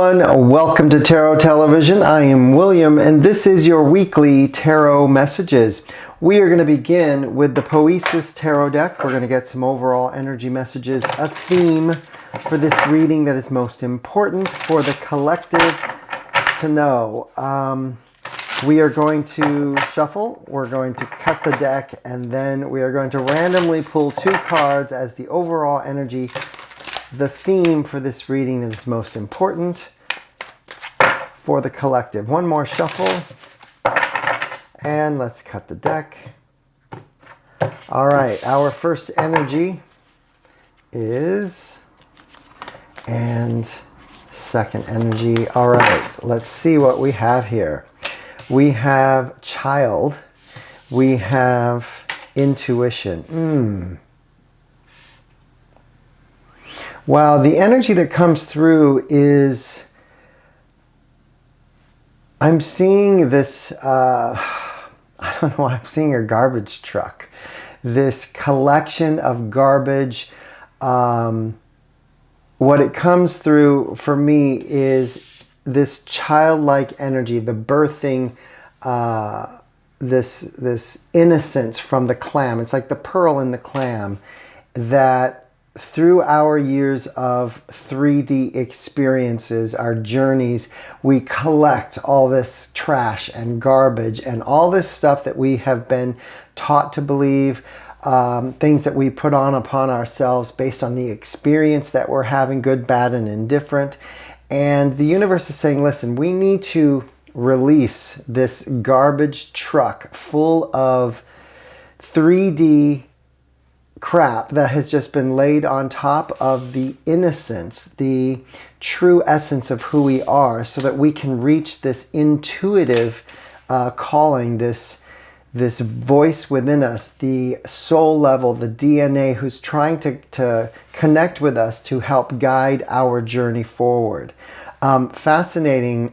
everyone, welcome to Tarot Television. I am William and this is your weekly tarot messages. We are going to begin with the Poesis tarot deck. We're going to get some overall energy messages, a theme for this reading that is most important for the collective to know. We are going to shuffle, we're going to cut the deck, and then we are going to randomly pull 2 cards as the overall energy, the theme for this reading that is most important for the collective. One more shuffle, and let's cut the deck. All right, our first energy is, and second energy. All right, let's see what we have here. We have child. We have intuition. Wow, the energy that comes through is, I'm seeing this, I don't know, I'm seeing a garbage truck. This collection of garbage. What it comes through for me is this childlike energy, the birthing, this innocence from the clam. It's like the pearl in the clam, that through our years of 3D experiences, our journeys, we collect all this trash and garbage and all this stuff that we have been taught to believe, things that we put on upon ourselves based on the experience that we're having, good, bad, and indifferent. And the universe is saying, listen, we need to release this garbage truck full of 3D crap that has just been laid on top of the innocence, the true essence of who we are, so that we can reach this intuitive calling, this voice within us, the soul level, the DNA who's trying to connect with us to help guide our journey forward. Fascinating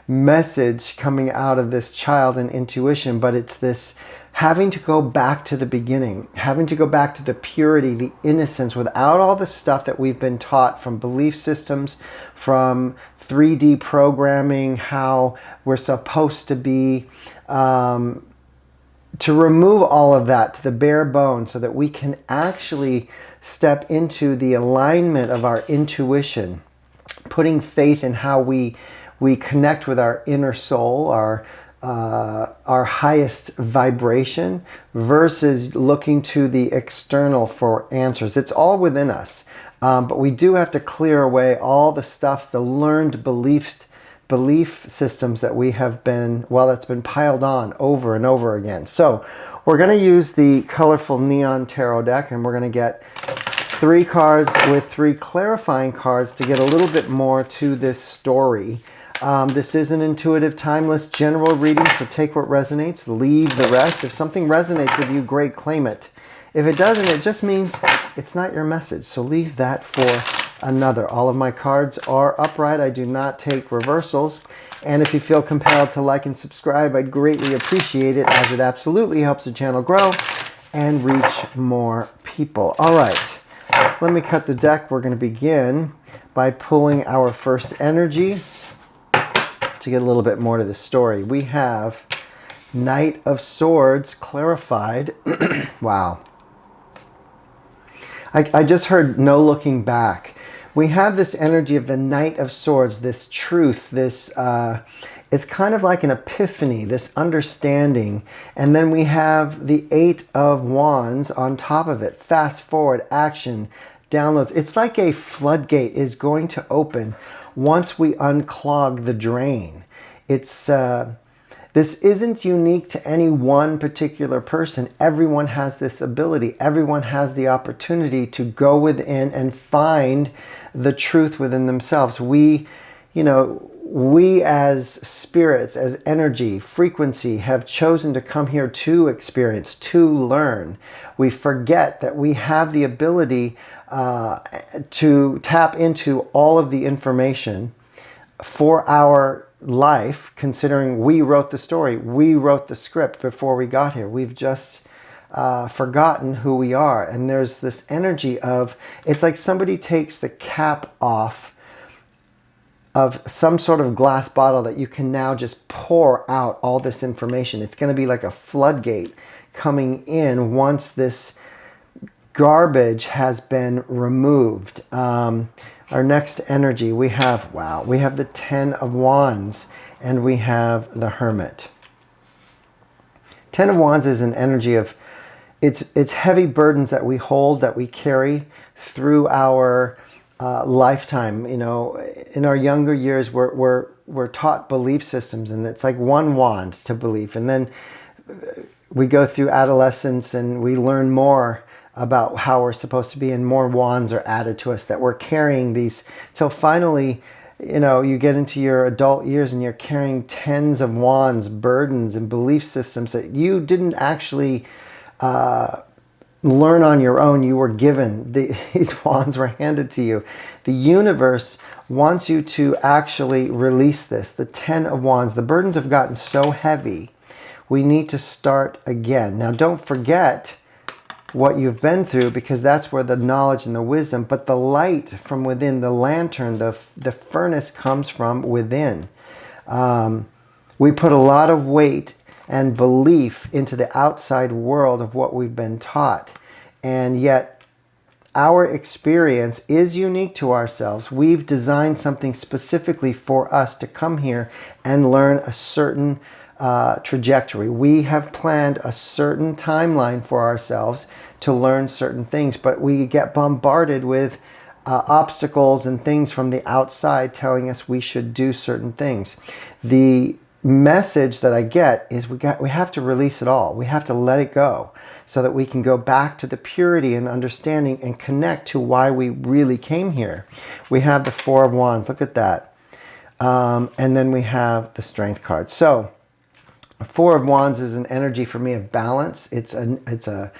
message coming out of this child and intuition, but it's this having to go back to the beginning, having to go back to the purity, the innocence, without all the stuff that we've been taught from belief systems, from 3D programming, how we're supposed to be, to remove all of that to the bare bone so that we can actually step into the alignment of our intuition, putting faith in how we connect with our inner soul, our highest vibration, versus looking to the external for answers. It's all within us, but we do have to clear away all the stuff, the learned belief systems that we have been, well, that's been piled on over and over again. So we're going to use the colorful neon tarot deck, and we're going to get 3 cards with 3 clarifying cards to get a little bit more to this story. This is an intuitive, timeless, general reading, so take what resonates, leave the rest. If something resonates with you, great, claim it. If it doesn't, it just means it's not your message, so leave that for another. All of my cards are upright. I do not take reversals. And if you feel compelled to like and subscribe, I'd greatly appreciate it, as it absolutely helps the channel grow and reach more people. All right, let me cut the deck. We're going to begin by pulling our first energy to get a little bit more to the story. We have Knight of Swords clarified. Wow. I just heard no looking back. We have this energy of the Knight of Swords, this truth, this, it's kind of like an epiphany, this understanding. And then we have the 8 of Wands on top of it. Fast forward, action, downloads. It's like a floodgate is going to open once we unclog the drain. It's this isn't unique to any one particular person. Everyone has this ability. Everyone has the opportunity to go within and find the truth within themselves. We as spirits, as energy, frequency, have chosen to come here to experience, to learn. We forget that we have the ability to tap into all of the information for our life, considering we wrote the story, we wrote the script before we got here. We've just forgotten who we are. And there's this energy of, it's like somebody takes the cap off of some sort of glass bottle that you can now just pour out all this information. It's going to be like a floodgate coming in once this garbage has been removed. Our next energy, we have, wow, we have the 10 of Wands and we have the Hermit. 10 of Wands is an energy of, it's heavy burdens that we hold, that we carry through our lifetime. You know, in our younger years, we're taught belief systems, and it's like one wand to belief. And then we go through adolescence and we learn more about how we're supposed to be, and more wands are added to us that we're carrying these till finally, you know, you get into your adult years and you're carrying tens of wands, burdens and belief systems that you didn't actually learn on your own. You were given. These wands were handed to you. The universe wants you to actually release this. The 10 of Wands, the burdens have gotten so heavy. We need to start again. Now, don't forget what you've been through, because that's where the knowledge and the wisdom, but the light from within, the lantern, the furnace comes from within. We put a lot of weight and belief into the outside world of what we've been taught. And yet our experience is unique to ourselves. We've designed something specifically for us to come here and learn a certain trajectory. We have planned a certain timeline for ourselves to learn certain things, but we get bombarded with obstacles and things from the outside telling us we should do certain things. The message that I get is we have to release it all. We have to let it go so that we can go back to the purity and understanding and connect to why we really came here. We have the 4 of Wands. Look at that. And then we have the Strength card. So 4 of Wands is an energy for me of balance. It's a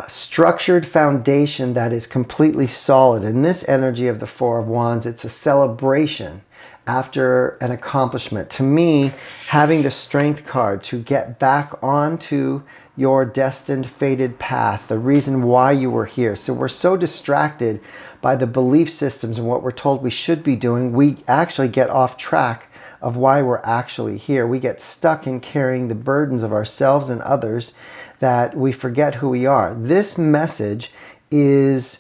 structured foundation that is completely solid. In this energy of the 4 of Wands, it's a celebration after an accomplishment. To me, having the Strength card to get back onto your destined, fated path, the reason why you were here. So we're so distracted by the belief systems and what we're told we should be doing, we actually get off track of why we're actually here. We get stuck in carrying the burdens of ourselves and others that we forget who we are. This message is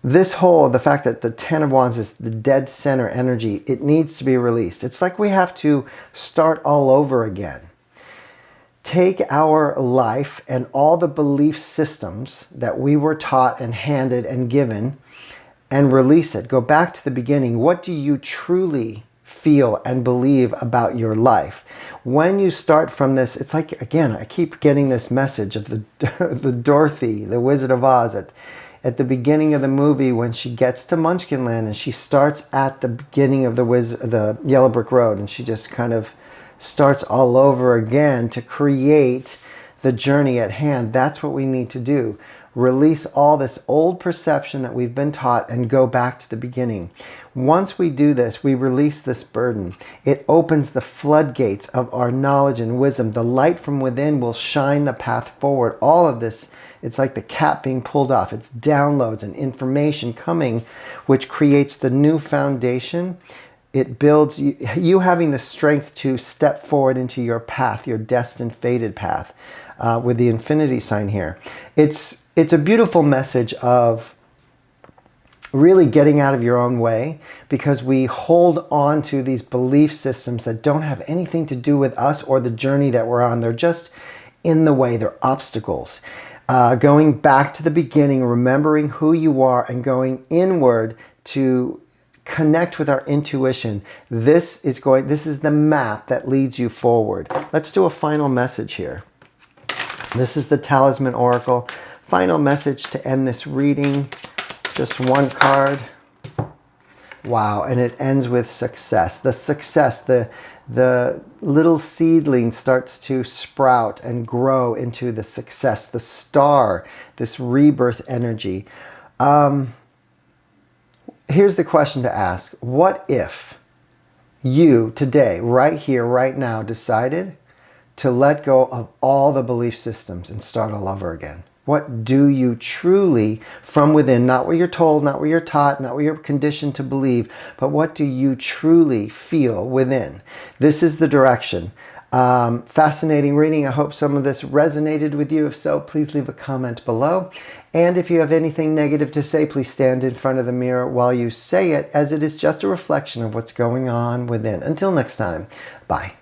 the fact that the 10 of Wands is the dead center energy. It needs to be released. It's like we have to start all over again. Take our life and all the belief systems that we were taught and handed and given and release it. Go back to the beginning. What do you truly feel and believe about your life? When you start from this, it's like, again, I keep getting this message of the Dorothy, the Wizard of Oz, at the beginning of the movie when she gets to Munchkinland and she starts at the beginning of the Yellow Brick Road, and she just kind of starts all over again to create the journey at hand. That's what we need to do. Release all this old perception that we've been taught and go back to the beginning. Once we do this, we release this burden. It opens the floodgates of our knowledge and wisdom. The light from within will shine the path forward. All of this, it's like the cap being pulled off. It's downloads and information coming, which creates the new foundation. It builds you having the strength to step forward into your path, your destined, fated path, with the infinity sign here. It's a beautiful message of really getting out of your own way, because we hold on to these belief systems that don't have anything to do with us or the journey that we're on. They're just in the way. They're obstacles. Going back to the beginning, remembering who you are and going inward to connect with our intuition. This is the map that leads you forward. Let's do a final message here. This is the Talisman Oracle. Final message to end this reading. Just one card. Wow, and it ends with success. The success, the little seedling starts to sprout and grow into the success, the star, this rebirth energy. Here's the question to ask. What if you today, right here, right now, decided to let go of all the belief systems and start all over again? What do you truly, from within, not what you're told, not what you're taught, not what you're conditioned to believe, but what do you truly feel within? This is the direction. Fascinating reading. I hope some of this resonated with you. If so, please leave a comment below. And if you have anything negative to say, please stand in front of the mirror while you say it, as it is just a reflection of what's going on within. Until next time, bye.